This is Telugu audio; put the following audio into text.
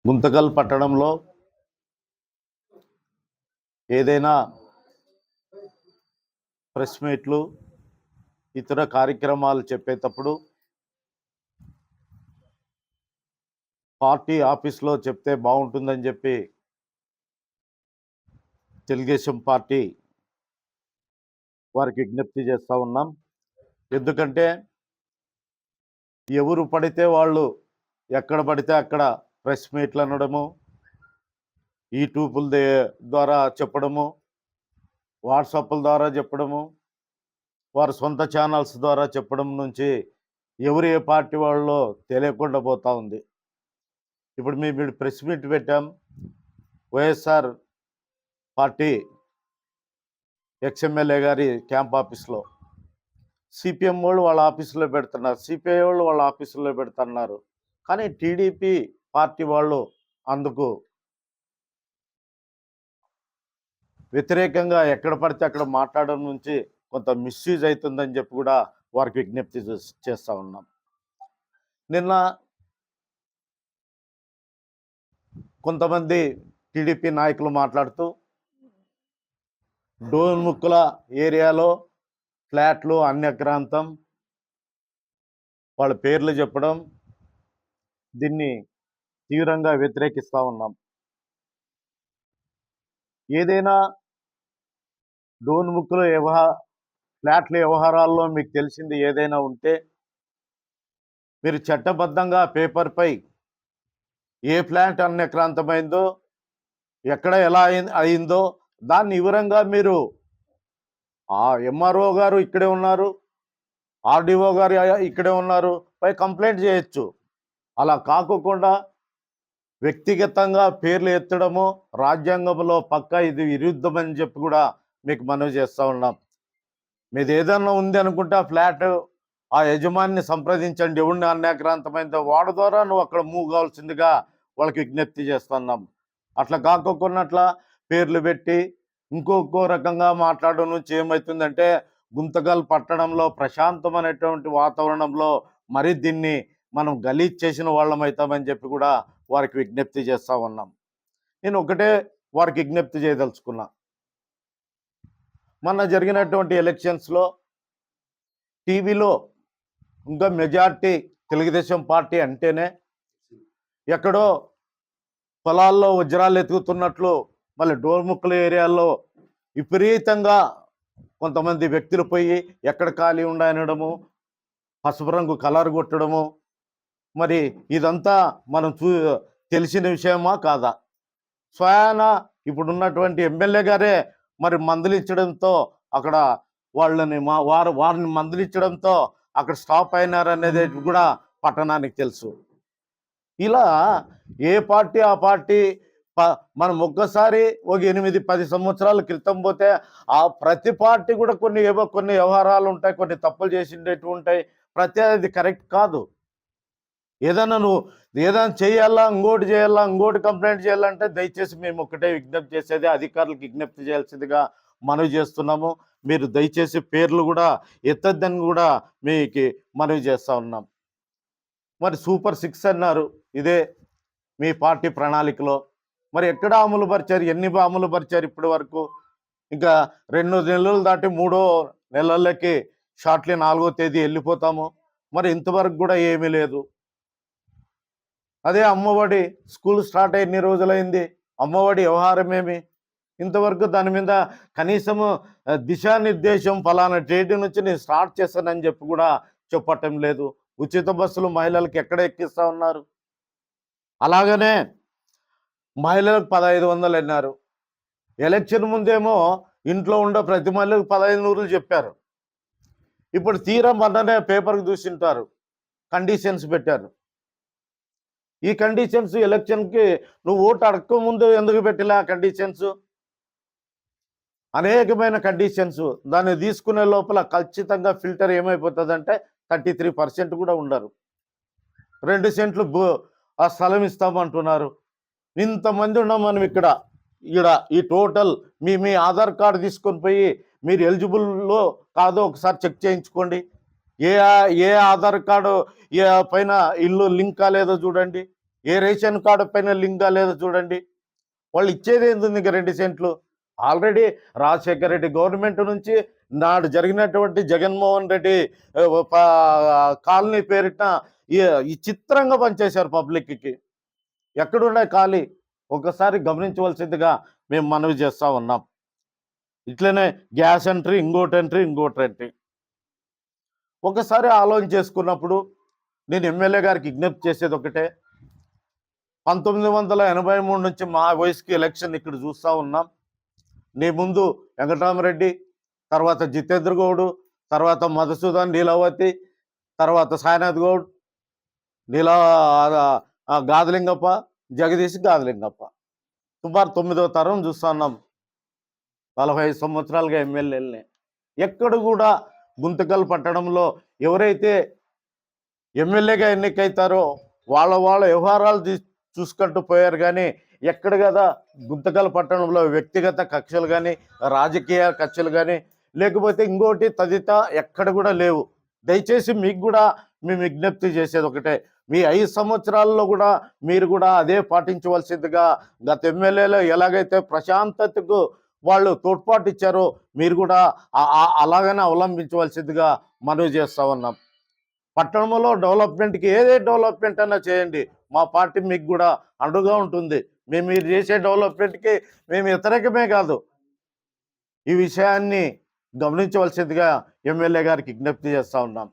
గుంతకల్ పట్టణంలో ఏదైనా ప్రెస్ మీట్లు ఇతర కార్యక్రమాలు చెప్పేటప్పుడు పార్టీ ఆఫీస్లో చెప్తే బాగుంటుందని చెప్పి తెలుగుదేశం పార్టీ వారికి విజ్ఞప్తి చేస్తూ ఉన్నాం. ఎందుకంటే ఎవరు పడితే వాళ్ళు ఎక్కడ పడితే అక్కడ ప్రెస్ మీట్లు అనడము, యూట్యూబ్ల ద్వారా చెప్పడము, వాట్సాప్ల ద్వారా చెప్పడము, వారి సొంత ఛానల్స్ ద్వారా చెప్పడం నుంచి ఎవరు ఏ పార్టీ వాళ్ళో తెలియకుండా పోతూ ఉంది. ఇప్పుడు మేము ప్రెస్ మీట్ పెట్టాం. వైఎస్ఆర్ పార్టీ ఎక్స్ఎమ్మెల్యే గారి క్యాంప్ ఆఫీస్లో సిపిఎం వాళ్ళు వాళ్ళ ఆఫీసులో పెడుతున్నారు, సిపిఐ వాళ్ళు వాళ్ళ ఆఫీసులో పెడుతున్నారు. కానీ టీడీపీ పార్టీ వాళ్ళు అందుకు వ్యతిరేకంగా ఎక్కడ పడితే అక్కడ మాట్లాడడం నుంచి కొంత మిస్యూజ్ అవుతుందని చెప్పి కూడా వారికి విజ్ఞప్తి చేస్తూ ఉన్నాం. నిన్న కొంతమంది టీడీపీ నాయకులు మాట్లాడుతూ డోన్ముక్కల ఏరియాలో ఫ్లాట్లు అన్యక్రాంతం వాళ్ళ పేర్లు చెప్పడం, దీన్ని తీవ్రంగా వ్యతిరేకిస్తూ ఉన్నాం. ఏదైనా డోన్ముక్కల ఫ్లాట్ల వ్యవహారాల్లో మీకు తెలిసింది ఏదైనా ఉంటే మీరు చట్టబద్ధంగా పేపర్పై ఏ ఫ్లాట్ అన్యక్రాంతమైందో, ఎక్కడ ఎలా అయిందో దాన్ని వివరంగా మీరు ఆ ఎంఆర్ఓ గారు ఇక్కడే ఉన్నారు, ఆర్డీఓ గారు ఇక్కడే ఉన్నారు, పై కంప్లైంట్ చేయొచ్చు. అలా కాకుండా వ్యక్తిగతంగా పేర్లు ఎత్తడము రాజ్యాంగంలో పక్కా ఇది విరుద్ధమని చెప్పి కూడా మీకు మనవి చేస్తూ ఉన్నాం. మీది ఏదన్నా ఉంది అనుకుంటే ఆ ఫ్లాట్ ఆ యజమానిని సంప్రదించండి. ఎవరిని అన్యాక్రాంతమైందో వాడి ద్వారా నువ్వు అక్కడ మూవ్ కావాల్సిందిగా వాళ్ళకి విజ్ఞప్తి చేస్తున్నాం. అట్లా కాకోకున్నట్లా పేర్లు పెట్టి ఇంకో రకంగా మాట్లాడడం నుంచి ఏమవుతుందంటే గుంతకల్ పట్టణంలో ప్రశాంతమైనటువంటి వాతావరణంలో మరి దీన్ని మనం గలీజ్ చేసిన వాళ్ళం అవుతామని చెప్పి కూడా వారికి విజ్ఞప్తి చేస్తూ ఉన్నాం. నేను ఒకటే వారికి విజ్ఞప్తి చేయదలుచుకున్నా. మొన్న జరిగినటువంటి ఎలక్షన్స్లో టీవీలో ఇంకా మెజార్టీ తెలుగుదేశం పార్టీ అంటేనే ఎక్కడో పొలాల్లో వజ్రాలు ఎత్తుకుతున్నట్లు మళ్ళీ డోర్ముక్కల ఏరియాల్లో విపరీతంగా కొంతమంది వ్యక్తులు పోయి ఎక్కడ ఖాళీ ఉండనడము, పసుపు రంగు కలర్ కొట్టడము, మరి ఇదంతా మనం తెలిసిన విషయమా కాదా? స్వయాన ఇప్పుడున్నటువంటి ఎమ్మెల్యే గారే మరి మందలించడంతో అక్కడ వారిని మందలించడంతో అక్కడ స్టాప్ అయినారనేది కూడా పట్టణానికి తెలుసు. ఇలా ఏ పార్టీ ఆ పార్టీ మనం ఒక్కసారి ఒక 8-10 సంవత్సరాల క్రితం పోతే ఆ ప్రతి పార్టీ కూడా కొన్ని వ్యవహారాలు ఉంటాయి, కొన్ని తప్పులు చేసిండేవి ఉంటాయి. అది కరెక్ట్ కాదు. ఏదైనా నువ్వు ఏదైనా చేయాలా, ఇంకోటి చేయాలా, ఇంకోటి కంప్లైంట్ చేయాలంటే దయచేసి మేము ఒకటే విజ్ఞప్తి చేసేది, అధికారులకు విజ్ఞప్తి చేయాల్సిందిగా మనవి చేస్తున్నాము. మీరు దయచేసి పేర్లు కూడా ఎత్తద్దని కూడా మీకు మనవి చేస్తూ ఉన్నాం. మరి సూపర్ 6 అన్నారు, ఇదే మీ పార్టీ ప్రణాళికలో మరి ఎక్కడ అమలు పరిచారు, ఎన్ని అమలు పరిచారు ఇప్పటి వరకు? ఇంకా 2 నెలలు దాటి 3వ నెలలకి షార్ట్లీ 4వ తేదీ వెళ్ళిపోతాము. మరి ఇంతవరకు కూడా ఏమీ లేదు. అదే అమ్మఒడి స్కూల్ స్టార్ట్ అయ్యి ఎన్ని రోజులైంది? అమ్మఒడి వ్యవహారం ఏమి? ఇంతవరకు దాని మీద కనీసము దిశానిర్దేశం ఫలానా డేట్ నుంచి నేను స్టార్ట్ చేస్తానని చెప్పి కూడా చెప్పటం లేదు. ఉచిత బస్సులు మహిళలకు ఎక్కడ ఎక్కిస్తూ ఉన్నారు? అలాగనే మహిళలకు 1500 అన్నారు. ఎలక్షన్ ముందేమో ఇంట్లో ఉండే ప్రతి మహిళకు 1500 చెప్పారు. ఇప్పుడు తీరా మొన్ననే పేపర్కి చూసింటారు, కండిషన్స్ పెట్టారు. ఈ కండిషన్స్ ఎలక్షన్కి నువ్వు ఓటు అడక్క ముందు ఎందుకు పెట్టలే? ఆ కండిషన్స్ అనేకమైన కండిషన్స్. దాన్ని తీసుకునే లోపల ఖచ్చితంగా ఫిల్టర్ ఏమైపోతుందంటే 33% కూడా ఉండరు. 2 సెంట్లు ఆ స్థలం ఇస్తామంటున్నారు. ఇంతమంది ఉన్నాం మనం ఇక్కడ ఈ టోటల్ మీ ఆధార్ కార్డు తీసుకొని పోయి మీరు ఎలిజిబుల్లో కాదో ఒకసారి చెక్ చేయించుకోండి. ఏ ఆధార్ కార్డు పైన ఇల్లు లింక్ కాలేదో చూడండి. ఏ రేషన్ కార్డు పైన లింక్ లేదో చూడండి. వాళ్ళు ఇచ్చేది ఏంటుంది? ఇంక 2 సెంట్లు. ఆల్రెడీ రాజశేఖర రెడ్డి గవర్నమెంట్ నుంచి నాడు జరిగినటువంటి జగన్మోహన్ రెడ్డి కాలనీ పేరిట ఈ చిత్రంగా పనిచేశారు పబ్లిక్కి. ఎక్కడున్నాయి ఖాళీ? ఒకసారి గమనించవలసిందిగా మేము మనవి చేస్తూ ఉన్నాం. ఇట్లనే గ్యాస్ ఎంట్రీ, ఇంకోటి ఎంట్రీ. ఒకసారి ఆలోచన చేసుకున్నప్పుడు నేను ఎమ్మెల్యే గారికి విజ్ఞప్తి చేసేది ఒకటే. 1983 నుంచి మా వయసుకి ఎలక్షన్ ఇక్కడ చూస్తూ ఉన్నాం. నీ ముందు వెంకటరామరెడ్డి, తర్వాత జితేంద్ర గౌడ్, తర్వాత మధుసూదన్, నీలవతి, తర్వాత సాయినాథ్ గౌడ్, గాదలింగప్ప, జగదీష్ గాదలింగప్ప. సుమారు 9వ తరం చూస్తున్నాం. 45 సంవత్సరాలుగా ఎమ్మెల్యేలని ఎక్కడ కూడా గుంతకల్ పట్టణంలో ఎవరైతే ఎమ్మెల్యేగా ఎన్నికైతారో వాళ్ళ వ్యవహారాలు చూసుకుంటూ పోయారు. కానీ ఎక్కడ కదా గుంతకల్ పట్టణంలో వ్యక్తిగత కక్షలు కానీ, రాజకీయ కక్షలు కానీ, లేకపోతే ఇంకోటి తదిత ఎక్కడ కూడా లేవు. దయచేసి మీకు కూడా మేము విజ్ఞప్తి చేసేది ఒకటే. మీ 5 సంవత్సరాల్లో కూడా మీరు కూడా అదే పాటించవలసిందిగా, గత ఎమ్మెల్యేలు ఎలాగైతే ప్రశాంతతకు వాళ్ళు తోడ్పాటు ఇచ్చారో మీరు కూడా అలాగనే అవలంబించవలసిందిగా మనవి చేస్తూ ఉన్నాం. పట్టణంలో డెవలప్మెంట్కి ఏదే డెవలప్మెంట్ అన్నా చేయండి, మా పార్టీ మీకు కూడా అండగా ఉంటుంది. మీరు చేసే డెవలప్మెంట్కి మేము వ్యతిరేకమే కాదు. ఈ విషయాన్ని గమనించవలసిందిగా ఎమ్మెల్యే గారికి విజ్ఞప్తి చేస్తూ ఉన్నాం.